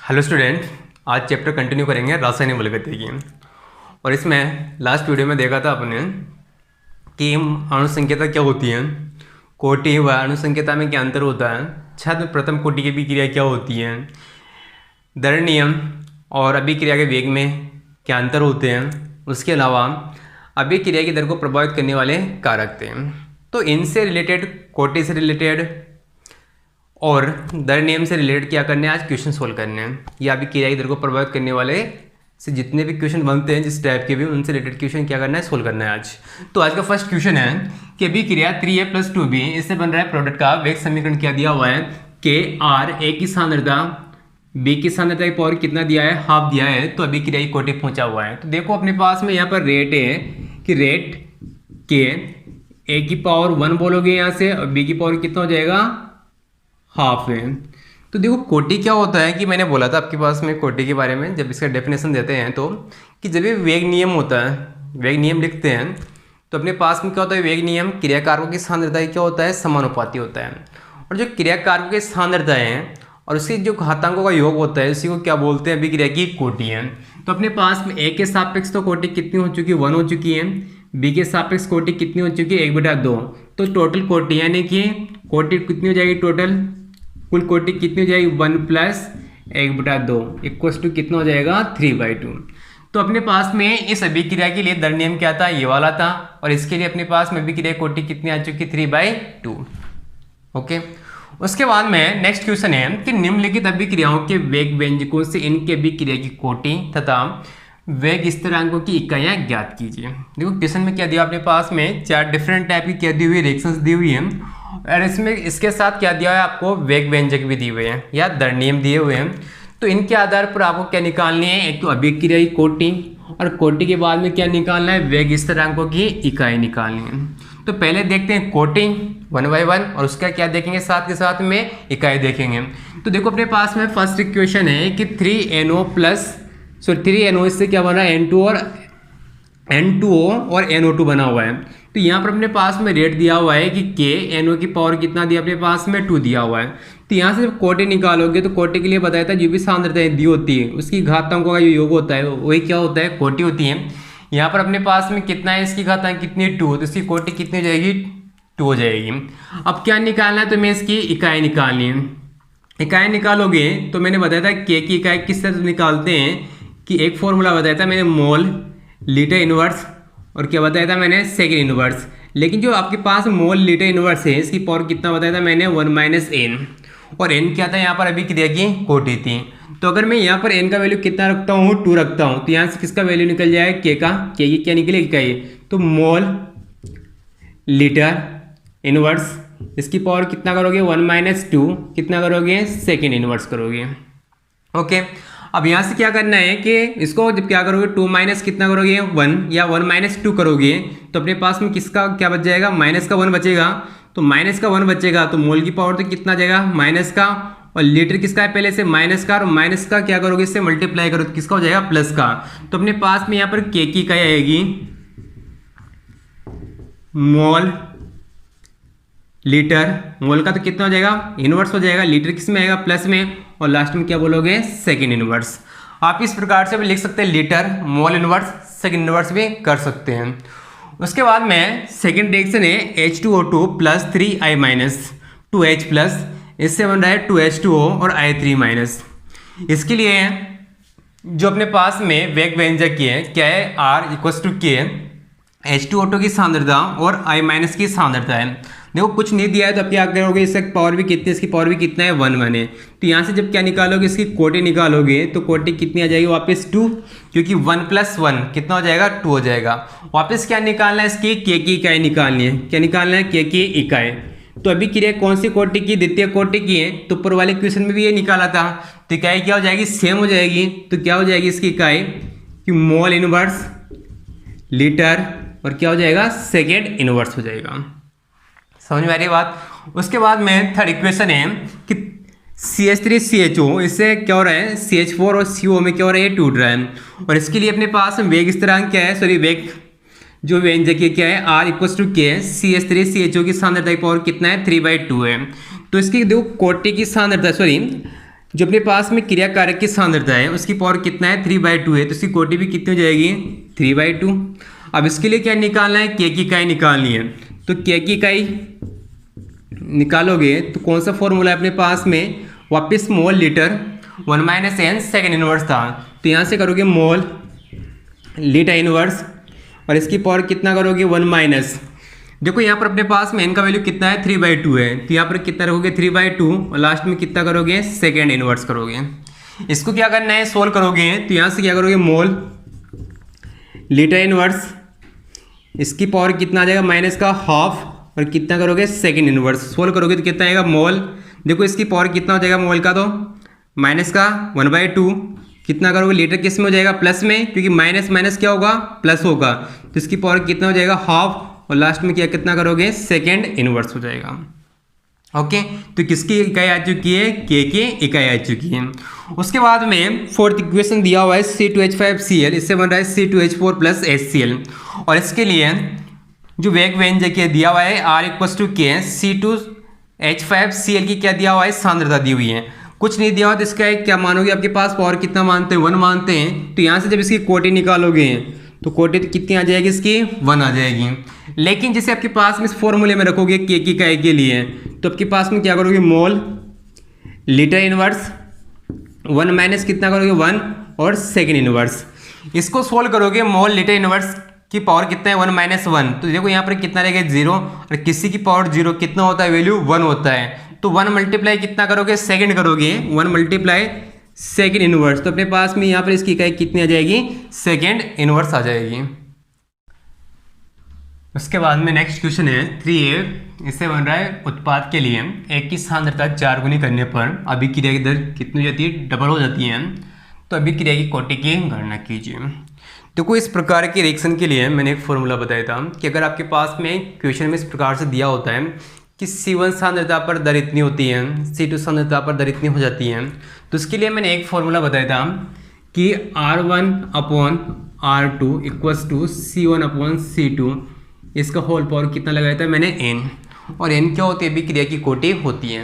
Hello student, आज chapter continue करेंगे रासायनिक बलगति की। और इसमें लास्ट वीडियो में देखा था अपने कि अणुसंख्यता क्या होती है, कोटि व अणुसंख्यता में क्या अंतर होता है, छद्म प्रथम कोटि की अभिक्रिया क्या होती है, दर नियम और अभिक्रिया के वेग में क्या अंतर होते हैं, उसके अलावा अभिक्रिया की दर को प्रभावित करने वाले कारक थे। तो इनसे रिलेटेड, कोटि से रिलेटेड और दर नियम से रिलेटेड क्या करने हैं, आज क्वेश्चन सोल्व करने हैं। या अभिक्रिया की दर को प्रभावित करने वाले से जितने भी क्वेश्चन बनते हैं, जिस टाइप के भी, उनसे रिलेटेड क्वेश्चन क्या करना है, सोल्व करना है आज। तो आज का फर्स्ट क्वेश्चन है कि अभिक्रिया 3A + 2B, इससे बन रहा है प्रोडक्ट का वेग समीकरण क्या दिया हुआ है, के आर ए की सांद्रता बी की सांद्रता की पावर कितना दिया है, हाफ दिया है। तो अभिक्रिया की कोटि पहुंचा हुआ है। तो देखो अपने पास में यहाँ पर रेट है कि रेट के ए की पावर 1 बोलोगे यहाँ से, और बी की पावर कितना हो जाएगा, हाफ है। तो देखो कोटि क्या होता है कि मैंने बोला था आपके पास में कोटि के बारे में, जब इसका डेफिनेशन देते हैं तो कि जब भी वेग नियम होता है, वेग नियम लिखते हैं तो अपने पास में क्या होता है, वेग नियम क्रियाकारकों की सांद्रता क्या होता है, समानुपाती होता है। और जो क्रियाकारकों की सांद्रता है और उसके जो घातांकों का योग होता है, उसी को क्या बोलते हैं, अभिक्रिया की कोटि है। तो अपने पास में ए के सापेक्ष तो कोटि कितनी हो चुकी है, 1 हो चुकी है। बी के सापेक्ष कोटि कितनी हो चुकी है, 1/2। तो टोटल कोटि यानी कि कोटि कितनी हो जाएगी, टोटल कुल कोटि कितनी हो जाएगी, 1 + 1/2 इक्वल्स टू कितना हो जाएगा, 3/2। तो अपने पास में इस अभिक्रिया के लिए दर नियम क्या था, ये वाला था। और इसके लिए अपने पास में अभिक्रिया कोटि कितनी आ चुकी, 3/2। ओके, उसके बाद में नेक्स्ट क्वेश्चन है कि निम्नलिखित अभिक्रियाओं के वेग व्यंजकों से इनके अभिक्रिया की कोटि तथा वेग स्थिरांकों की इकाइयाँ ज्ञात कीजिए। देखो क्वेश्चन में क्या दिया अपने पास में, 4 डिफरेंट टाइप की क्या दी हुई, रिएक्शंस दी हुई है। और इसमें इसके साथ क्या दिया है आपको, वेग व्यंजक भी दिए हुए हैं या दर नियम दिए हुए हैं। तो इनके आधार पर आपको क्या निकालनी है, एक तो अभिक्रिया की कोटि, और कोटि के बाद में क्या निकालना है, वेग स्थिरांकों की इकाई निकालनी है। तो पहले देखते हैं कोटि 1 by 1, और उसका क्या देखेंगे, साथ के साथ में इकाई देखेंगे। तो देखो अपने पास में फर्स्ट इक्वेशन है कि 3NO इससे क्या बना है, N2O और NO2 बना हुआ है। तो यहाँ पर अपने पास में रेट दिया हुआ है कि के NO की पावर कितना दिया अपने पास में, 2 दिया हुआ है। तो यहाँ से जब कोटि निकालोगे तो कोटि के लिए बताया था जो भी सांद्रताएं दी होती है उसकी घातांकों का जो योग होता है वही क्या होता है, कोटि होती है। यहाँ पर अपने पास में कितना है, इसकी घातांक कितनी, 2, तो इसकी कोटि कितनी हो जाएगी, 2 हो जाएगी। अब क्या निकालना है, तो मैं इसकी इकाई निकालनी है। इकाई निकालोगे तो मैंने बताया था के की इकाई किस तरह से निकालते हैं, कि एक फॉर्मूला बताया था मैंने, मोल लीटर इनवर्स, और क्या बताया था मैंने, सेकेंड इनवर्स। लेकिन जो आपके पास मोल लीटर इनवर्स है, इसकी पावर कितना बताया था मैंने, 1 - n, और n क्या था यहाँ पर, अभिक्रिया की कोटि थी। तो अगर मैं यहाँ पर n का वैल्यू कितना रखता हूँ, 2 रखता हूँ, तो यहाँ से किसका वैल्यू निकल जाएगा, के का, के की क्या निकलेगी, इकाई। तो मोल लीटर इनवर्स, इसकी पावर कितना करोगे, 1 - 2, कितना करोगे, सेकेंड इनवर्स करोगे। ओके, अब यहाँ से क्या करना है कि इसको जब क्या करोगे, 2 माइनस कितना करोगे, 1, या 1 - 2 करोगे तो अपने पास में किसका क्या बच जाएगा, माइनस का 1 बचेगा। तो माइनस का 1 बचेगा तो मोल की पावर तो कितना जाएगा, माइनस का, और लीटर किसका है पहले से, माइनस का, और माइनस का क्या करोगे, इससे मल्टीप्लाई करो तो किसका हो जाएगा, प्लस का। तो अपने पास में यहाँ पर के की इकाई आएगी मोल लीटर, मोल का तो कितना हो जाएगा, इनवर्स हो जाएगा, लीटर किस में आएगा, प्लस में, और लास्ट में क्या बोलोगे, सेकेंड इनवर्स। आप इस प्रकार से भी लिख सकते हैं, litre, mole inverse, second inverse भी कर सकते हैं। उसके बाद में सेकेंड रिएक्शन है H2O2 + 3I- 2H+, इससे बन रहा है 2H2O और I3-। इसके लिए जो अपने पास में वेग व्यंजक की है क्या है, R = K, H2O2 की सांद्रता और I- की सांद्रता है। देखो कुछ नहीं दिया है तो अब क्या करोगे, इसका पावर भी कितनी है, इसकी पावर भी कितना है, 1 बने। तो यहाँ से जब क्या निकालोगे, इसकी कोटि निकालोगे तो कोटि कितनी आ जाएगी, वापस 2, क्योंकि 1 + 1 कितना हो जाएगा, 2 हो जाएगा। वापस क्या निकालना है, इसकी के की इकाई निकालनी है। क्या निकालना है, के की इकाई। तो अभी क्रिया कौन सी कोटि की, द्वितीय कोटि की है। तो ऊपर वाले क्वेश्चन में भी ये निकाला था। तो इकाई क्या हो जाएगी, सेम हो जाएगी। तो क्या हो जाएगी इसकी इकाई, कि मोल इनवर्स लीटर, और क्या हो जाएगा, सेकेंड इनवर्स हो जाएगा। समझ में आ रही बात। उसके बाद में थर्ड इक्वेशन है कि CH3CHO, इससे क्या हो रहा है, CH4 और CO में क्या हो रहा है, ये टूट रहा है। और इसके लिए अपने पास वेग स्थिरांक क्या है, सॉरी वेग जो व्यंजक क्या है, R = K, CH3CHO की सांद्रता की पावर कितना है, 3/2 है। तो इसकी देखो कोटि की सांद्रता, सॉरी जो अपने पास में क्रिया कारक की सांद्रता है उसकी पावर कितना है 3/2 है, तो इसकी कोटि भी कितनी हो जाएगी 3/2। अब इसके लिए क्या निकालना है, के की इकाई निकालनी है। तो के की इकाई निकालोगे तो कौन सा फॉर्मूला है अपने पास में, वापस mole litre 1 - n second inverse था, तो यहाँ से करोगे मोल लीटर इनवर्स और इसकी पावर कितना करोगे 1 - देखो यहाँ पर अपने पास में n का वैल्यू कितना है 3/2 है, तो यहाँ पर कितना रखोगे 3/2 और लास्ट में कितना करोगे सेकेंड इनवर्स करोगे। इसको क्या करना है सोल्व करोगे तो यहाँ से क्या करोगे मोल लीटर इनवर्स, इसकी पावर कितना आ जाएगा माइनस का हाफ और कितना करोगे सेकेंड इनवर्स, सोल्व करोगे तो कितना आएगा मोल, देखो इसकी पावर कितना हो जाएगा मोल का तो माइनस का 1/2, कितना करोगे लीटर किस में हो जाएगा प्लस में, क्योंकि माइनस माइनस क्या होगा प्लस होगा, तो इसकी पावर कितना हो जाएगा हाफ और लास्ट में क्या कितना करोगे सेकेंड इनवर्स हो जाएगा। ओके, तो किसकी इकाई आ चुकी है के की इकाई आ चुकी है। उसके बाद में फोर्थ इक्वेशन दिया हुआ है C2H5Cl, इससे बन रहा है C2H4 + HCl और इसके लिए जो वेग व्यंजक है दिया हुआ है R = K, C2H5Cl की क्या दिया हुआ है सांद्रता दी हुई है, कुछ नहीं दिया हुआ तो इसका क्या मानोगे, आपके पास पावर कितना मानते हैं 1 मानते हैं, तो यहाँ से जब इसकी कोटि निकालोगे तो कोटि तो कितनी आ जाएगी इसकी 1 आ जाएगी। लेकिन जैसे आपके पास में इस फॉर्मूले में रखोगे के की इकाई के लिए तो आपके पास में क्या करोगे मोल लीटर इनवर्स 1 - कितना करोगे 1 और सेकेंड इनवर्स, इसको सोल्व करोगे मोल लीटर इनवर्स की पावर कितना है 1 - 1, तो देखो यहाँ पर कितना रहेगा 0 और किसी की पावर 0 कितना होता है वैल्यू 1 होता है, तो 1 × कितना करोगे सेकंड करोगे 1 × सेकंड इनवर्स, तो अपने पास में यहाँ पर इसकी इकाई कितनी आ जाएगी सेकंड इनवर्स आ जाएगी। उसके बाद में नेक्स्ट क्वेश्चन है 3a, इससे बन रहा है उत्पाद के लिए एक की सांद्रता 4 गुनी करने पर अभिक्रिया की दर कितनी हो जाती है डबल हो जाती है, तो अभिक्रिया की कोटि की गणना कीजिए। देखो इस प्रकार के रिएक्शन के लिए मैंने एक फॉर्मूला बताया था कि अगर आपके पास में क्वेश्चन में इस प्रकार से दिया होता है कि C1 सांद्रता पर दर इतनी होती है, C2 सांद्रता पर दर इतनी हो जाती है, तो उसके लिए मैंने एक फॉर्मूला बताया था कि R1/R2 = C1/C2, इसका होल पावर कितना लगाया था मैंने n, और n क्या होती है अभिक्रिया की कोटि होती है।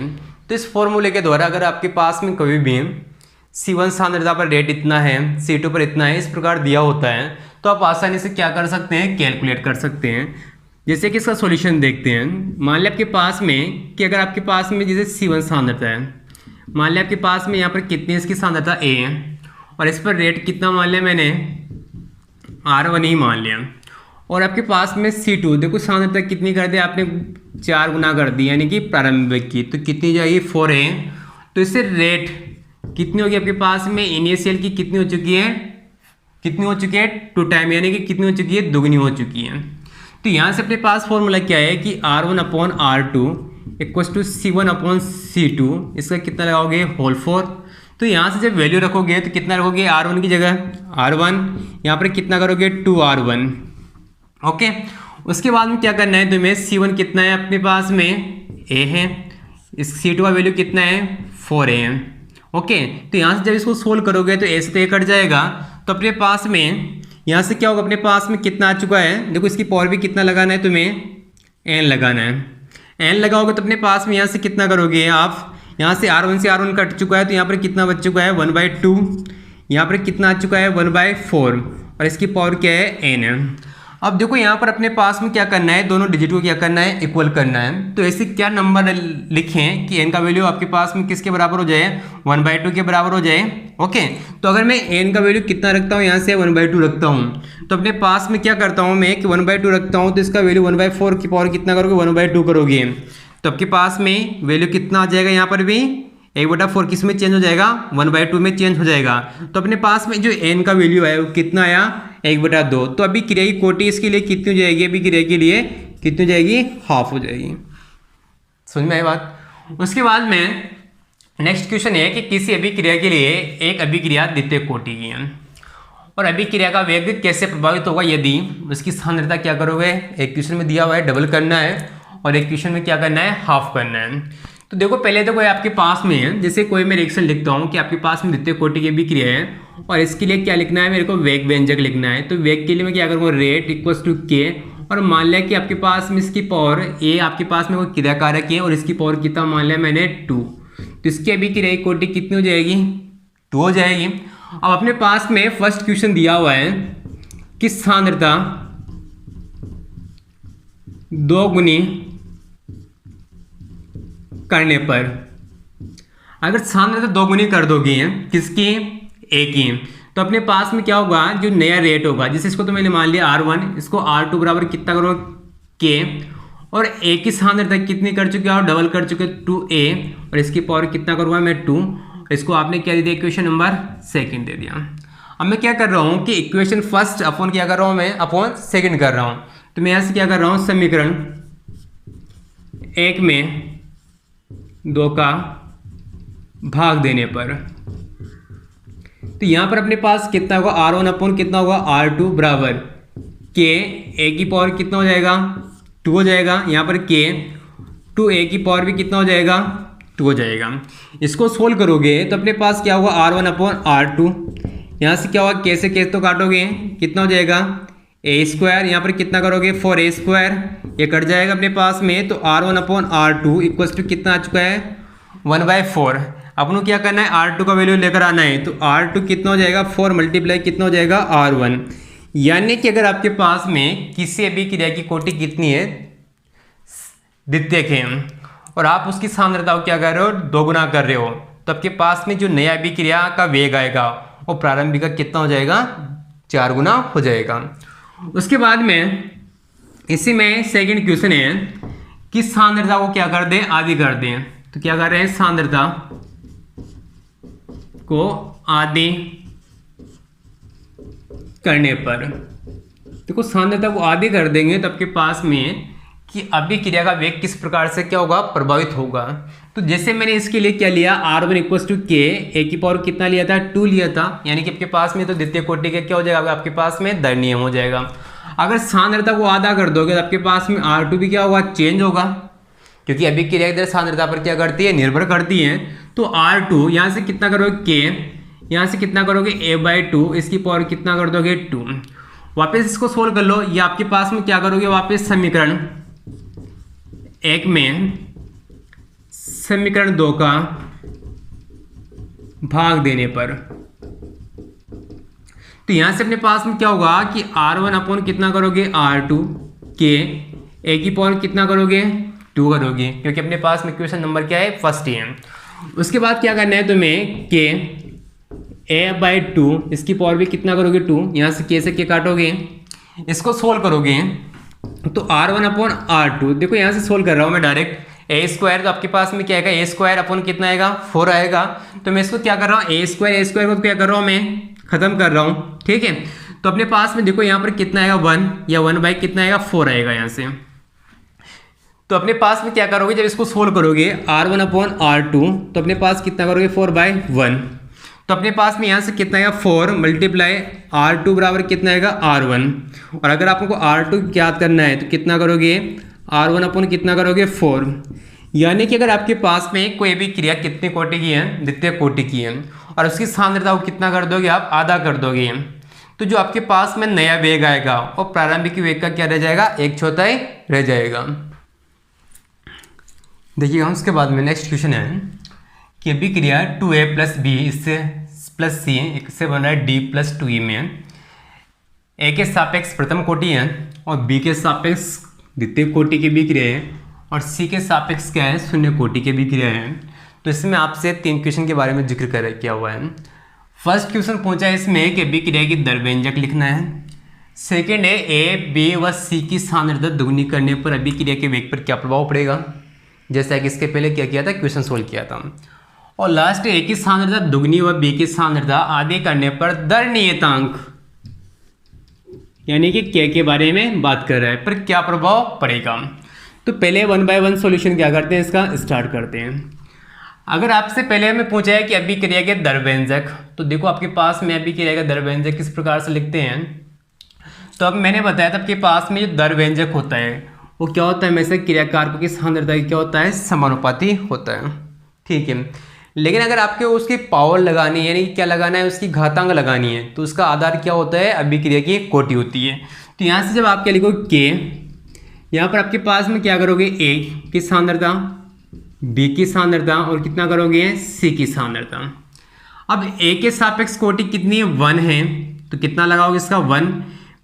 तो इस फॉर्मूले के द्वारा अगर आपके पास में कभी भी C1 सांद्रता पर रेट इतना है, C2 पर इतना है, इस प्रकार दिया होता है, तो आप आसानी से क्या कर सकते हैं कैलकुलेट कर सकते हैं। जैसे कि इसका सॉल्यूशन देखते हैं, मान लिया आपके पास में कि अगर आपके पास में जैसे C1 सांद्रता है, मान लिया आपके पास में यहाँ पर कितनी इसकी सांद्रता A है और इस पर रेट कितना मान लिया मैंने R1 ही मान लिया, और आपके पास में C2 देखो सांद्रता कितनी कर दी आपने 4 गुना कर दी यानी कि प्रारंभिक की, तो कितनी जाएगी 4A, तो इससे रेट कितनी होगी आपके पास में इनिशियल की कितनी हो चुकी है 2 टाइम यानी कि कितनी हो चुकी है दोगुनी हो चुकी है। तो यहाँ से अपने पास फॉर्मूला क्या है कि R1/R2 = C1/C2, इसका कितना लगाओगे होल 4, तो यहाँ से जब वैल्यू रखोगे तो कितना रखोगे R1 की जगह R1, यहाँ पर कितना करोगे 2R1। ओके, उसके बाद में क्या करना है तुम्हें C1 कितना है अपने पास में A है, इस C2 का वैल्यू कितना है 4A है। ओके, तो यहाँ से जब इसको सोल्व करोगे तो A से तो A कट जाएगा, तो अपने पास में यहाँ से क्या होगा अपने पास में कितना आ चुका है, देखो इसकी पावर भी कितना लगाना है तुम्हें n लगाना है, n लगाओगे तो अपने पास में यहाँ से कितना करोगे आप, यहाँ से R1 से R1 कट चुका है तो यहाँ पर कितना बच चुका है 1/2, यहाँ पर कितना आ चुका है 1/4 और इसकी पावर क्या है n है। अब देखो यहाँ पर अपने पास में क्या करना है, दोनों डिजिट को क्या करना है इक्वल करना है, तो ऐसे क्या नंबर लिखें कि n का वैल्यू आपके पास में किसके बराबर हो जाए 1/2 के बराबर हो जाए। ओके, तो अगर मैं n का वैल्यू कितना रखता हूँ यहाँ से 1/2 रखता हूँ, तो अपने पास में क्या करता हूँ मैं कि 1/2 रखता हूँ तो इसका वैल्यू 1/4 की पावर कितना करोगे 1/2 करोगे, तो आपके पास में वैल्यू कितना आ जाएगा यहाँ पर भी 1/4 किस में चेंज हो जाएगा 1/2 में चेंज हो जाएगा, तो अपने पास में जो n का वैल्यू है वो कितना आया 1/2, तो अभी क्रिया की कोटि इसके लिए कितनी हो जाएगी, अभी क्रिया के लिए कितनी हो जाएगी हाफ हो जाएगी। समझ में आई बात। उसके बाद में नेक्स्ट क्वेश्चन है कि किसी अभिक्रिया के लिए एक अभिक्रिया द्वितीय कोटि की है और अभिक्रिया का वेग कैसे प्रभावित होगा यदि उसकी सांद्रता क्या करोगे, एक क्वेश्चन में दिया हुआ है डबल करना है और एक क्वेश्चन में क्या करना है हाफ करना है। तो देखो पहले तो कोई आपके पास में है, जैसे कोई मैं रिएक्शन लिखता हूँ कि आपके पास में द्वितीय कोटि की अभिक्रिया है और इसके लिए क्या लिखना है मेरे को वेग व्यंजक लिखना है, तो वेग के लिए मैं क्या करूँगा रेट = K, और मान लिया कि आपके पास में इसकी पावर A आपके पास में कोई क्रिया कारक है और इसकी पावर कितना मान लिया मैंने 2, तो इसकी अभिक्रिया की कोटि कितनी हो जाएगी, 2 हो जाएगी। अब अपने पास में फर्स्ट क्वेश्चन दिया हुआ है कि सांद्रता 2 गुनी करने पर, अगर सांद्रता 2 गुनी कर दोगे किसकी, ए की, तो अपने पास में क्या होगा, जो नया रेट होगा, जैसे इसको तो मैंने मान लिया R1, इसको R2 बराबर कितना करो के, और ए की सांद्रता कितनी कर चुके हो, डबल कर चुके 2a, और इसकी पावर कितना करूँगा मैं 2, इसको आपने क्या दे दिया, इक्वेशन नंबर 2 दे दिया। अब मैं क्या कर रहा हूँ कि इक्वेशन फर्स्ट अपॉन क्या कर रहा हूँ, मैं अपॉन 2 कर रहा हूँ। तो मैं यहाँ से क्या कर रहा हूँ, समीकरण 1 में 2 का भाग देने पर, तो यहाँ पर अपने पास कितना होगा, R1 अपॉन कितना होगा, R2 बराबर के, ए की पावर कितना हो जाएगा, 2 हो जाएगा। यहाँ पर के 2a की पावर भी कितना हो जाएगा, 2 हो जाएगा। इसको सोल्व करोगे तो अपने पास क्या होगा, R1 अपॉन R2, यहाँ से क्या होगा, के से के तो काटोगे, कितना हो जाएगा, a², यहाँ पर कितना करोगे, 4a², ये कट जाएगा अपने पास में। तो R1 upon R2 equal to कितना आ चुका है, 1/4। अपन को क्या करना है, R2 का वैल्यू लेकर आना है, तो R2 कितना हो जाएगा, 4 मल्टीप्लाई कितना हो जाएगा, R1। यानी कि अगर आपके पास में किसी अभिक्रिया की कोटि कितनी है, द्वितीयक है, और आप उसकी सांद्रता को क्या कर रहे हो, 2 गुना कर रहे हो, तो आपके पास में जो नया अभिक्रिया का वेग आएगा वो प्रारंभिक का कितना हो जाएगा, 4 गुना हो जाएगा। उसके बाद में इसी में सेकंड क्वेश्चन है कि सांद्रता को क्या कर दें, आधी कर दें। तो क्या कर रहे हैं, सांद्रता को आधी करने पर, देखो सांद्रता को आधी कर देंगे तो आपके पास में कि अभिक्रिया का वेग किस प्रकार से क्या होगा, प्रभावित होगा। तो जैसे मैंने इसके लिए क्या लिया, R1 इक्वल टू के, ए की पावर कितना लिया था, 2 लिया था, यानी कि आपके पास में तो द्वितीय कोटि का क्या हो जाएगा, आपके पास में दर नियम हो जाएगा। अगर सांद्रता को आधा कर दोगे तो आपके पास में R2 भी क्या होगा, चेंज होगा, क्योंकि अभिक्रिया की दर सांद्रता पर क्या करती है, निर्भर करती है। तो R2 यहाँ से कितना करोगे, के, यहाँ से कितना करोगे, a/2, इसकी पावर कितना कर दोगे, 2। वापस इसको सोल्व कर लो, ये आपके पास में क्या करोगे, वापस समीकरण 1 में समीकरण 2 का भाग देने पर, तो यहां से अपने पास में क्या होगा कि R1 अपॉन कितना करोगे, R2 के, ए की पावर कितना करोगे, 2 करोगे, क्योंकि अपने पास में इक्वेशन नंबर क्या है, फर्स्ट ही है। उसके बाद क्या करना है तुम्हें, के a/2, इसकी पावर भी कितना करोगे, 2, यहाँ से के काटोगे, इसको सोल्व करोगे तो R1 अपॉन R2, देखो यहाँ से सोल्व कर रहा हूँ मैं डायरेक्ट, a², तो आपके पास में क्या आएगा, a² अपॉन कितना आएगा, 4 आएगा। तो मैं इसको क्या कर रहा हूँ, a² को क्या कर रहा हूँ, मैं खत्म कर रहा हूँ, ठीक है। तो अपने पास में देखो यहाँ पर कितना आएगा, 1, या 1 बाई कितना आएगा, 4 आएगा यहाँ से। तो अपने पास में क्या करोगे, जब इसको सोल्व करोगे R1 अपॉन R2, तो अपने पास कितना करोगे, 4/1, तो अपने पास में यहाँ से कितना आएगा, 4 मल्टीप्लाई R2 बराबर कितना आएगा, R1। और अगर आपको R2 याद करना है तो कितना करोगे, R1 अपॉन कितना करोगे, 4। यानी कि अगर आपके पास में कोई भी क्रिया कितनी कोटि की है, द्वितीय कोटि की है, और उसकी सांद्रता को कितना कर दोगे, आप आधा कर दोगे, तो जो आपके पास में नया वेग आएगा और प्रारंभिक वेग का क्या रह जाएगा, 1/4 रह जाएगा। देखिएगा उसके बाद में नेक्स्ट क्वेश्चन है कि अभिक्रिया 2a + b इससे प्लस c, इससे बन रहा है d + 2e में a के सापेक्ष प्रथम कोटि है और b के सापेक्ष द्वितीय कोटि की अभिक्रिया है और c के सापेक्ष क्या है, शून्य कोटि की अभिक्रिया है। तो इसमें आपसे 3 क्वेश्चन के बारे में जिक्र किया हुआ है। फर्स्ट क्वेश्चन पूछा है इसमें कि अभिक्रिया की दर व्यंजक लिखना है। सेकेंड है a, b व c की सांद्रता दुगुनी करने पर अभिक्रिया के वेग पर क्या प्रभाव पड़ेगा, जैसा कि इसके पहले क्या किया था, क्वेश्चन सोल्व किया था। और लास्ट ए की सांद्रता दुगनी व बी की सांद्रता आधी करने पर दर नियतांक यानी कि के बारे में बात कर रहा है, पर क्या प्रभाव पड़ेगा। तो पहले 1/1 सॉल्यूशन क्या करते हैं, इसका स्टार्ट करते हैं। अगर आपसे पहले हमें पूछा है कि अभिक्रिया के दर व्यंजक, तो देखो आपके पास में अभिक्रिया का दर व्यंजक किस प्रकार से लिखते हैं। तो अब मैंने बताया था आपके पास में जो दर व्यंजक होता है वो क्या होता है, हमेशा क्रियाकारकों की सांद्रता क्या होता है, समानुपाती होता है, ठीक है। लेकिन अगर आपके उसकी पावर लगानी है, यानी क्या लगाना है, उसकी घातांक लगानी है, तो उसका आधार क्या होता है, अभिक्रिया की कोटि होती है। तो यहाँ से जब आपके लिखो के, यहाँ पर आपके पास में क्या करोगे, ए की सांद्रता, बी की सांद्रता और कितना करोगे सी की सांद्रता। अब ए के सापेक्ष कोटि कितनी है 1 है, तो कितना लगाओगे इसका 1।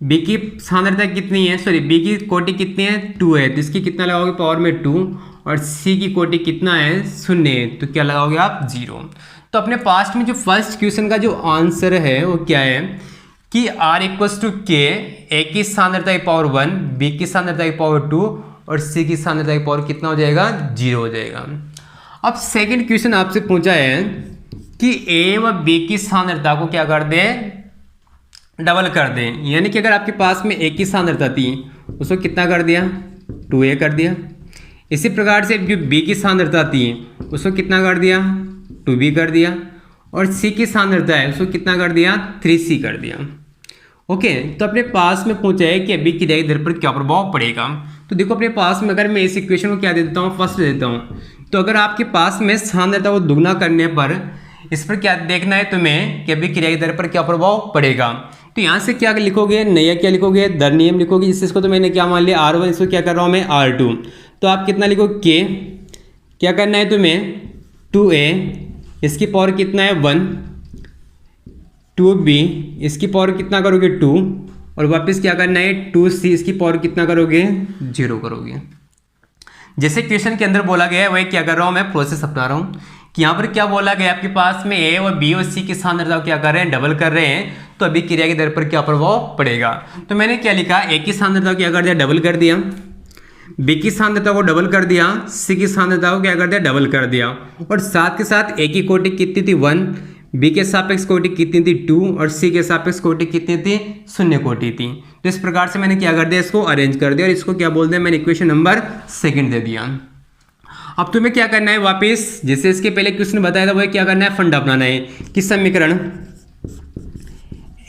बी की सांद्रता कितनी है, सॉरी बी की कोटि कितनी है 2 है, तो इसकी कितना लगाओगे पावर में 2। और सी की कोटि कितना है 0 है, तो क्या लगाओगे आप 0। तो अपने पास्ट में जो फर्स्ट क्वेश्चन का जो आंसर है वो क्या है कि R इक्वल्स टू के, ए की सांद्रता की पावर 1, बी की सांद्रता की पावर 2 और सी की सांद्रता की पावर कितना हो जाएगा 0 हो जाएगा। अब सेकंड क्वेश्चन आपसे पूछा है कि ए व बी की सांद्रता को क्या कर दें डबल कर दें, यानी कि अगर आपके पास में ए की सांद्रता थी उसको कितना कर दिया 2a कर दिया। इसी प्रकार से जो बी की सांद्रता थी उसको कितना कर दिया 2b कर दिया। और सी की सांद्रता है उसको कितना कर दिया 3c कर दिया। ओके, तो अपने पास में पूछा है कि अभी क्रिया दर पर क्या प्रभाव पड़ेगा। तो देखो अपने पास में अगर मैं इस इक्वेशन को क्या दे देता हूँ फर्स्ट दे देता हूँ, तो अगर आपके पास में सांद्रता को दुगना करने पर इस पर क्या देखना है तुम्हें कि अभी क्रिया दर पर क्या प्रभाव पड़ेगा। तो यहाँ से क्या लिखोगे नया क्या लिखोगे दर नियम लिखोगे, इसको तो मैंने क्या मान लिया R1, इसको क्या कर रहा हूँ मैं R2। तो आप कितना लिखो K, क्या करना है तुम्हें 2a, इसकी पावर कितना है 1, 2b, इसकी पावर कितना करोगे 2, और वापस क्या करना है 2c, इसकी पावर कितना करोगे 0 करोगे। जैसे क्वेश्चन के अंदर बोला गया है वही क्या कर रहा हूँ मैं प्रोसेस अपना रहा हूँ कि यहाँ पर क्या बोला गया आपके पास में ए और बी और सी की सांद्रता क्या कर रहे हैं डबल कर रहे हैं, तो अभी क्रिया की दर पर क्या प्रभाव पड़ेगा। तो मैंने क्या लिखा ए की सांद्रता को क्या कर दिया डबल कर दिया, बी की सांद्रता को डबल कर दिया, सी की सांद्रता को क्या कर दिया डबल कर दिया। और साथ के साथ ए की कोटि कितनी थी 1, बी के सापेक्ष कोटि कितनी थी 2 और सी के सापेक्ष कोटि कितनी थी 0 कोटि थी। तो इस प्रकार से मैंने क्या कर दिया इसको अरेंज कर दिया और इसको क्या बोल दिया मैंने इक्वेशन नंबर 2 दे दिया। अब तुम्हें क्या करना है वापस जैसे इसके पहले क्वेश्चन बताया था वही क्या करना है फंडा अपनाना है कि समीकरण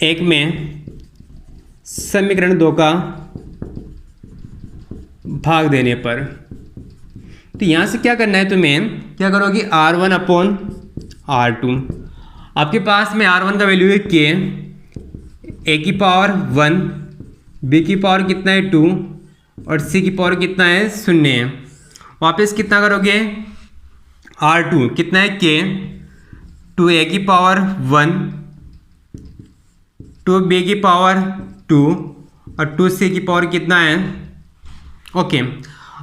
1 में समीकरण 2 का भाग देने पर, तो यहां से क्या करना है तुम्हें क्या करोगे R1 अपॉन R2। आपके पास में R1 का वैल्यू है K, A की पावर 1, B की पावर कितना है 2 और C की पावर कितना है 0 है। वापस कितना करोगे R2 कितना है K, 2a की पावर 1, 2b की पावर 2 और 2c की पावर कितना है ओके।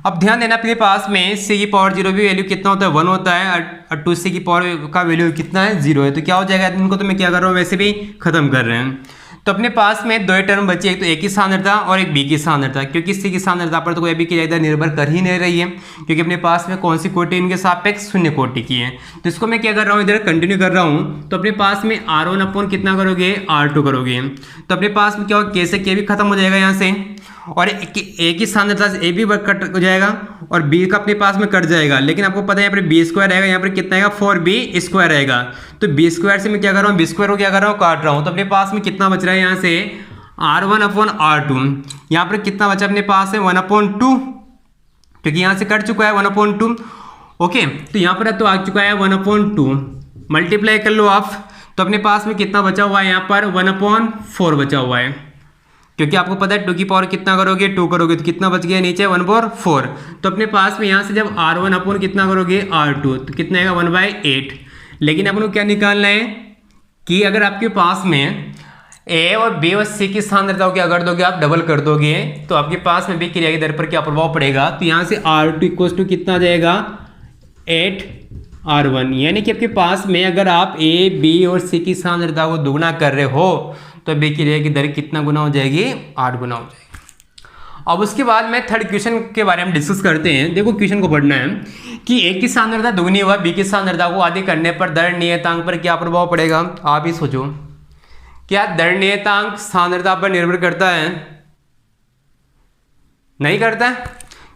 अब ध्यान देना अपने पास में c की पावर 0 भी वैल्यू कितना होता है 1 होता है और 2c की पावर का वैल्यू कितना है 0 है। तो क्या हो जाएगा इनको तो मैं क्या कर रहा हूँ वैसे भी खत्म कर रहे हैं। तो अपने पास में दो टर्म बची, एक तो ए की सांद्रता और एक बी की सांद्रता, क्योंकि सी की सांद्रता पर तो कोई अभी की इधर निर्भर कर ही नहीं रही है क्योंकि अपने पास में कौन सी कोटि इनके सापेक्ष 0 कोटि की है। तो इसको मैं क्या कर रहा हूँ इधर कंटिन्यू कर रहा हूँ। तो अपने पास में R1 अपॉन कितना करोगे R2 करोगे, तो अपने पास में क्या होगा K से K भी खत्म हो जाएगा यहाँ से और ए की सांद्रता से ए भी कट हो जाएगा और बी का अपने पास में कट जाएगा। लेकिन आपको पता है यहाँ पर बी स्क्वायर रहेगा, यहाँ पर कितना आएगा 4b स्क्वायर रहेगा। तो बी स्क्वायर से मैं क्या कर रहा हूँ बी स्क्वायर को क्या कर रहा हूँ काट रहा हूँ। तो अपने पास में कितना बच रहा है यहाँ से R1 अपॉन R2, यहाँ पर कितना बचा अपने पास है 1/2 क्योंकि यहाँ से कट चुका है 1/2 ओके। तो यहाँ पर तो आ चुका है 1/2 मल्टीप्लाई कर लो आप, तो अपने पास में कितना बचा हुआ है यहाँ पर 1/4 बचा हुआ है क्योंकि आपको पता है 2 की पावर कितना करोगे 2 करोगे तो कितना बच गया नीचे 1/4। तो अपने पास में यहाँ से जब R1 अपॉन कितना करोगे R2 तो कितना आएगा 1/8। लेकिन अपन को क्या निकालना है कि अगर आपके पास में ए और बी और सी की सांद्रता को क्या कर दोगे आप डबल कर दोगे तो आपके पास में भी क्रिया की दर पर क्या प्रभाव पड़ेगा। तो यहाँ से R2 इक्वल्स टू कितना आ जाएगा 8R1, यानी कि आपके पास में अगर आप ए बी और सी की सांद्रता को दुगना कर रहे हो तो बी क्रिया की दर कितना गुना हो जाएगी 8 गुना हो जाएगी। अब उसके बाद में थर्ड क्वेश्चन के बारे में डिस्कस करते हैं। देखो क्वेश्चन को पढ़ना है कि ए की सांद्रता दुगनी हुआ बी की सांद्रता को आधी करने पर दर नियतांक पर क्या प्रभाव पड़ेगा। आप ही सोचो क्या दर नियतांक सांद्रता पर निर्भर करता है? नहीं करता है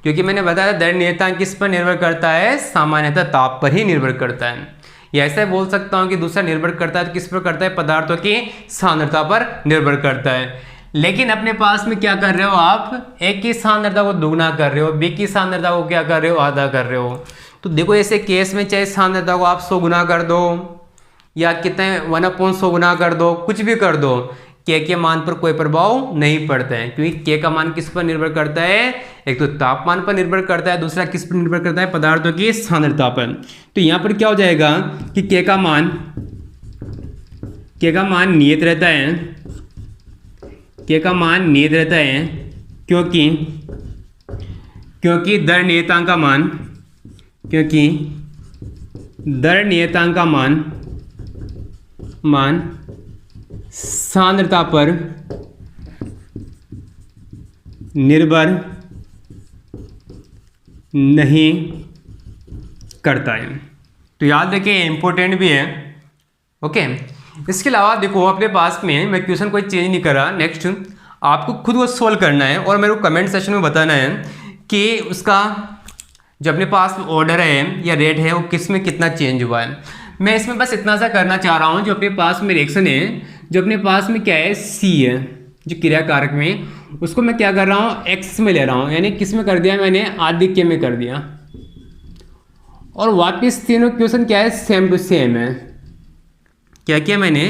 क्योंकि मैंने बताया दर नियतांक किस पर निर्भर करता है सामान्यतः ताप पर ही निर्भर करता है। या ऐसा बोल सकता हूं कि दूसरा निर्भर करता है तो किस पर करता है पदार्थों की सांद्रता पर निर्भर करता है। लेकिन अपने पास में क्या कर रहे हो आप ए की सांद्रता को दुगना कर रहे हो बी की सांद्रता को क्या कर रहे हो आधा कर रहे हो। तो देखो ऐसे केस में चाहे सांद्रता को आप 100 गुना कर दो या कितने 1/100 गुना कर दो कुछ भी कर दो, के मान पर कोई प्रभाव नहीं पड़ता है, क्योंकि के का मान किस पर निर्भर करता है, एक तो तापमान पर निर्भर करता है, दूसरा किस पर निर्भर करता है, पदार्थों की सांद्रता पर। तो यहाँ पर क्या हो जाएगा कि के का मान नियत रहता है, के का मान नियत रहता है, क्योंकि दर नियतांक का मान सांद्रता पर निर्भर नहीं करता है। तो याद रखिए, इंपॉर्टेंट भी है। ओके, इसके अलावा देखो अपने पास में मैं क्वेश्चन कोई चेंज नहीं कर रहा, नेक्स्ट आपको खुद वो सोल्व करना है और मेरे को कमेंट सेक्शन में बताना है कि उसका जो अपने पास ऑर्डर है या रेट है वो किस में कितना चेंज हुआ है। मैं इसमें बस इतना सा करना चाह रहा हूँ, जो अपने पास में रिएक्शन है, जो अपने पास में क्या है सी है, जो क्रिया कारक में, उसको मैं क्या कर रहा हूँ एक्स में ले रहा हूँ, यानी किस में कर दिया मैंने, आधिक्य में कर दिया। और वापस तीनों क्वेश्चन क्या है, सेम टू सेम है। क्या किया मैंने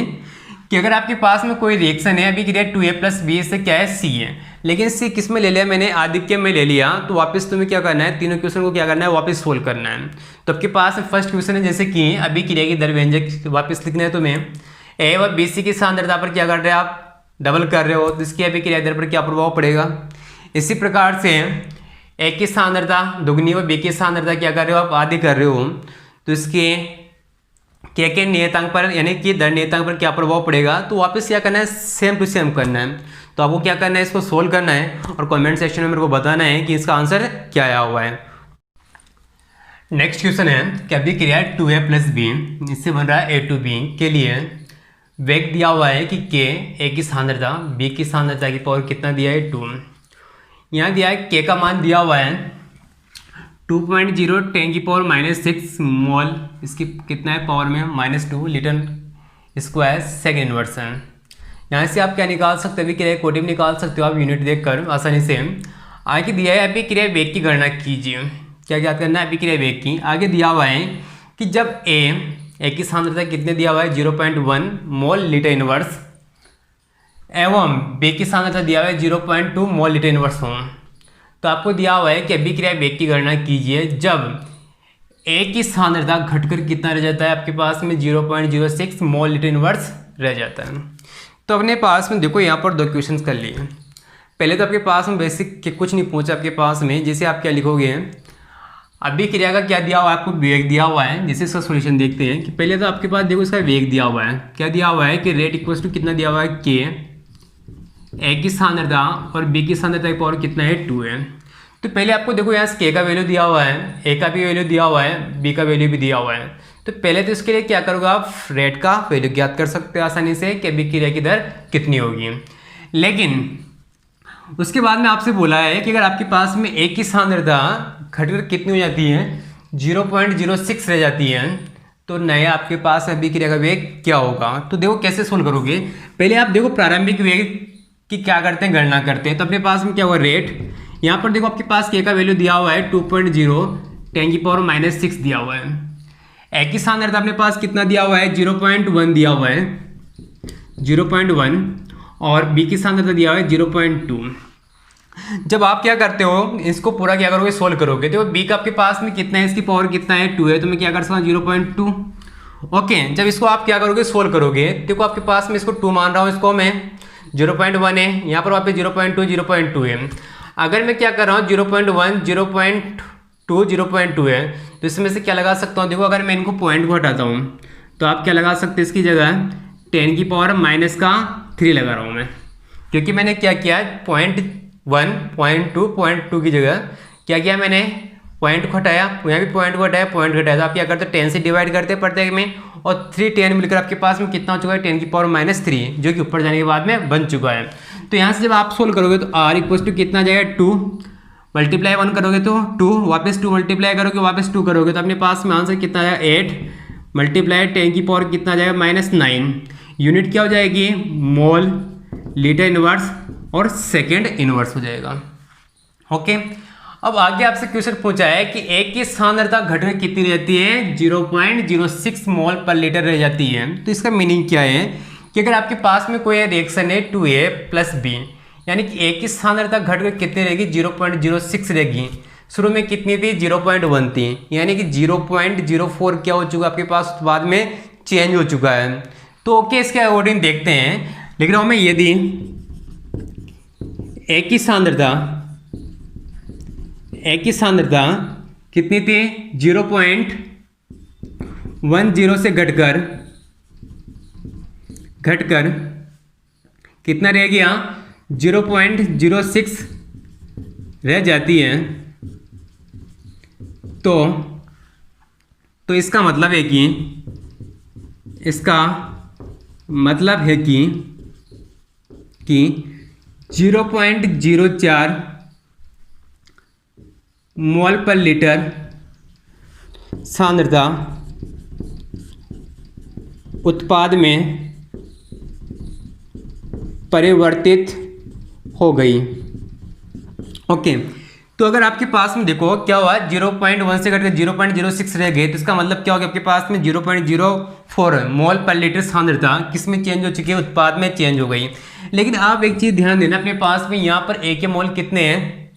कि अगर आपके पास में कोई रिएक्शन है, अभी क्रिया 2a + b से क्या है सी है, लेकिन सी किस में ले लिया मैंने, आधिक्य में ले लिया। तो वापस तुम्हें क्या करना है, तीनों क्वेश्चन को क्या करना है, वापस सोल्व करना है। तो आपके पास फर्स्ट क्वेश्चन है, जैसे कि अभी क्रिया की दर व्यंजक वापस लिखना है तुम्हें, ए व बी सी की सांद्रता पर क्या कर रहे हो आप, डबल कर रहे हो, तो इसकी अभी क्रिया दर पर क्या प्रभाव पड़ेगा। इसी प्रकार से ए की सांद्रता दुगनी व बी की सांद्रता क्या कर रहे हो आप, आधी कर रहे हो, तो इसके के नियतांक पर यानी कि दर नियतांक पर क्या प्रभाव पड़ेगा। तो वापस क्या करना है, सेम टू सेम करना है। तो आपको क्या करना है, इसको सोल्व करना है और कमेंट सेक्शन में मेरे को बताना है कि इसका आंसर क्या आया हुआ है। नेक्स्ट क्वेश्चन है कि अभी क्रिया 2a + b, इससे बन रहा है a to b के लिए वेग दिया हुआ है कि k, a की सांद्रता, b की सांद्रता की पावर कितना दिया है 2। यहाँ दिया है k का मान दिया हुआ है 2.0 10⁻⁻6 मोल, इसकी कितना है पावर में -2 लीटर स्क्वायर सेकेंड इनवर्स है। यहाँ से आप क्या निकाल सकते हो, अभी क्रिया कोटिव निकाल सकते हो आप यूनिट देखकर आसानी से। आगे दिया है अभी क्रिया वेग की गणना कीजिए। क्या याद करना है, अभी क्रिया वेग की। आगे दिया हुआ है कि जब ए की सांद्रता कितने दिया हुआ है 0.1 मोल लीटर इनवर्स एवं बी की सांद्रता दिया हुआ है 0.2 मोल लीटर इनवर्स हो, तो आपको दिया हुआ है कि अभी क्रिया वेग की गणना कीजिए जब ए की सांद्रता घटकर कितना रह जाता है आपके पास में 0.06 मोल लीटर इनवर्स रह जाता है। तो अपने पास में देखो यहाँ पर दो क्वेश्चंस कर लिए। पहले तो आपके पास में बेसिक के कुछ नहीं पूछा आपके पास में, जैसे आप क्या लिखोगे, अभी क्रिया का क्या दिया हुआ है आपको, वेग दिया हुआ है। जैसे इसका सॉल्यूशन देखते हैं कि पहले तो आपके पास देखो इसका वेग दिया हुआ है, क्या दिया हुआ है कि रेट इक्वल्स टू कितना दिया हुआ है के, ए की सांद्रता और बी की सांद्रता की पावर कितना है 2 है। तो पहले आपको देखो यहाँ के का वैल्यू दिया हुआ है, ए का भी वैल्यू दिया हुआ है, बी का वैल्यू भी दिया हुआ है। तो पहले तो इसके लिए क्या करोगे आप, रेट का वैल्यू ज्ञात कर सकते हो आसानी से कि अभी क्रिया की दर कितनी होगी। लेकिन उसके बाद में आपसे बोला है कि अगर आपके पास में ए की सांद्रता घटकर कितनी हो जाती है 0.06 रह जाती है, तो नया आपके पास अभी क्रिया का वेग क्या होगा। तो देखो कैसे सोल्व करोगे, पहले आप देखो प्रारंभिक वेग की क्या करते हैं, गणना करते हैं। तो अपने पास में क्या हुआ रेट, यहाँ पर देखो आपके पास के का वैल्यू दिया हुआ है 2.0 10⁻⁻6 दिया हुआ है। ए की सांद्रता अपने पास कितना दिया हुआ है 0.1 दिया हुआ है 0.1, और बी की सांद्रता दिया हुआ है 0.2। जब आप क्या करते हो, इसको पूरा क्या करोगे, सोल्व करोगे, तो बी का आपके पास में कितना है, इसकी पावर कितना है 2 है, तो मैं क्या कर सकता हूँ 0.2। ओके, जब इसको आप क्या करोगे, सोल्व करोगे, देखो आपके पास में इसको 2 मान रहा हूँ, इसको मैं 0.1 है, यहाँ पर वापस 0.2 0.2 है। अगर मैं क्या कर रहा हूँ 0.1 0.2 0.2 है, तो इसमें से क्या लगा सकता हूँ, देखो अगर मैं इनको पॉइंट को हटाता हूँ तो आप क्या लगा सकते हैं, इसकी जगह 10⁻³ लगा रहा हूँ मैं, क्योंकि मैंने क्या किया 0.1 0.2 की जगह क्या किया, मैंने पॉइंट को हटाया, यहाँ भी पॉइंट को हटाया, पॉइंट को हटाया। तो आप क्या करते हो 10 से डिवाइड करते प्रत्येक में, और 3 10 मिलकर आपके पास में कितना हो चुका है 10⁻³ जो कि ऊपर जाने के बाद में बन चुका है। तो यहाँ से जब आप सोल्व करोगे तो r इक्वल्स टू कितना जाएगा 2, मल्टीप्लाई 1 करोगे तो 2, वापस 2 मल्टीप्लाई करोगे वापस 2 करोगे, तो अपने पास में आंसर कितना आएगा 8 मल्टीप्लाई 10⁻³ कितना जाएगा -9। यूनिट क्या हो जाएगी, मोल लीटर इनवर्स और सेकेंड इनवर्स हो जाएगा। ओके, अब आगे आपसे क्वेश्चन पूछा है कि ए की सांद्रता घटकर कितनी रहती है 0.06 मोल पर लीटर रह जाती है। तो इसका मीनिंग क्या है कि अगर आपके पास में कोई रिएक्शन है 2A + B, यानी कि A की सांद्रता घटकर कितनी रहेगी 0.06 रहेगी। शुरू में कितनी थी 0.1 थी, यानी कि 0.04 क्या हो चुका आपके पास बाद में चेंज हो चुका है। तो ओके, इसके अकॉर्डिंग देखते हैं। लिख रहा हूं मैं, यदि A की सांद्रता कितनी थी 0.10 से घटकर कितना रह गया 0.06 रह जाती है, तो इसका मतलब है कि 0.04 मोल पर लीटर सांद्रता उत्पाद में परिवर्तित हो गई। ओके, तो अगर आपके पास में देखो क्या हुआ 0.1 से घटकर 0.06 रह गए, तो इसका मतलब क्या होगा आपके पास में 0.04 मोल पर लीटर सांद्रता किस में चेंज हो चुकी है, उत्पाद में चेंज हो गई। लेकिन आप एक चीज़ ध्यान देना, अपने पास में यहाँ पर A के मोल कितने हैं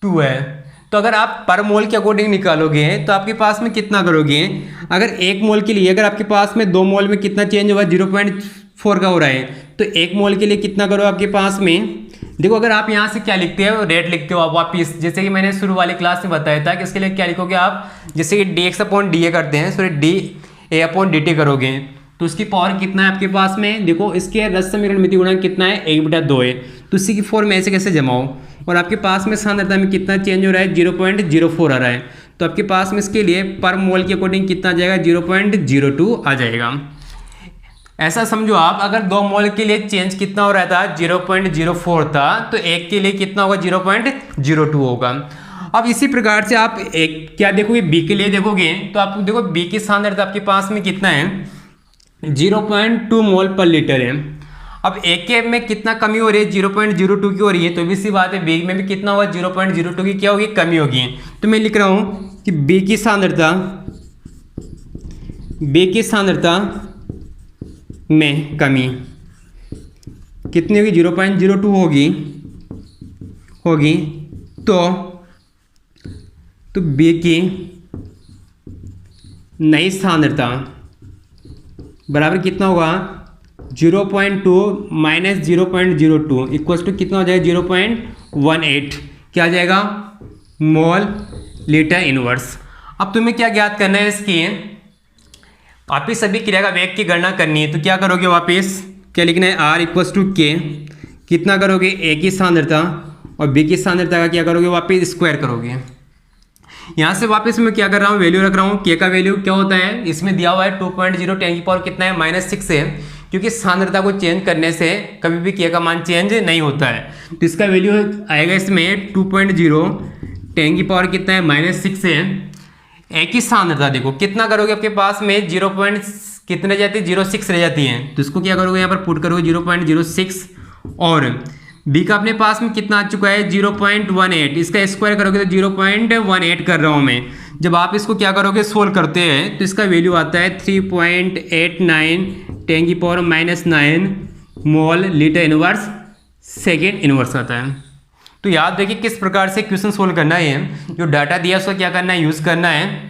2 है, तो अगर आप पर मोल के अकॉर्डिंग निकालोगे तो आपके पास में कितना करोगे, अगर 1 मोल के लिए अगर आपके पास में 2 मोल में कितना चेंज हुआ 0.4 का हो रहा है, तो 1 मोल के लिए कितना करो आपके पास में, देखो अगर आप यहाँ से क्या लिखते हो रेट लिखते हो आप वापिस, जैसे कि मैंने शुरू वाली क्लास में बताया था कि इसके लिए क्या लिखोगे आप, जैसे कि dx/dA करते हैं, सॉरी dA/dt करोगे, तो उसकी पावर कितना है आपके पास में, देखो इसके रस समीकरण मिति गुणांक कितना है 1/2 है, तो इसी की फॉर्म ऐसे कैसे जमाओ, और आपके पास में सांद्रता में कितना चेंज हो रहा है 0.04 आ रहा है, तो आपके पास में इसके लिए पर मोल के अकॉर्डिंग कितना आ जाएगा 0.02 आ जाएगा। ऐसा समझो आप, अगर 2 मोल के लिए चेंज कितना हो रहा था 0.04 था, तो 1 के लिए कितना होगा 0.02 होगा। अब इसी प्रकार से आप एक क्या देखोगे B के लिए देखोगे, तो आप देखो B की सांद्रता आपके पास में कितना है 0.2 मोल पर लीटर है। अब A के में कितना कमी हो रही है 0.02 की हो रही है, तो भी सी बात है B में भी कितना होगा 0.02 की क्या होगी कमी होगी। तो मैं लिख रहा हूँ कि B की सांद्रता में कमी कितनी होगी 0.02 होगी, तो B की नई सांद्रता बराबर कितना होगा 0.2 माइनस 0.02 इक्वल्स टू कितना हो जाएगा 0.18 क्या आ जाएगा मोल लीटर इनवर्स। अब तुम्हें क्या ज्ञात करना है इसकी, वापिस सभी क्रिया का वेग की गणना करनी है, तो क्या करोगे वापिस क्या लिखना है R इक्वल्स टू K, कितना करोगे A की सांद्रता और B की सांद्रता का क्या करोगे वापिस स्क्वायर करोगे। यहाँ से वापस मैं क्या कर रहा हूँ वैल्यू रख रहा हूँ, K का वैल्यू क्या होता है इसमें दिया हुआ है 2.0 10 की पावर कितना है -6 है, क्योंकि सांद्रता को चेंज करने से कभी भी K का मान चेंज नहीं होता है, तो इसका वैल्यू आएगा इसमें 2.0 10 की पावर कितना है -6 है। A की सांद्रता देखो कितना करोगे आपके पास में 0. कितने जाती है 0.6 रह जाती है, तो इसको क्या करोगे यहाँ पर पुट करोगे 0.06 और B का अपने पास में कितना आ चुका है 0.18, इसका स्क्वायर करोगे तो 0.18 कर रहा हूँ मैं। जब आप इसको क्या करोगे सोल्व करते हैं तो इसका वैल्यू आता है 3.89 10 की power -9 mole litre inverse second inverse आता है। तो याद रखिए किस प्रकार से क्वेश्चन सोल्व करना है, जो डाटा दिया उसका क्या करना है यूज़ करना है।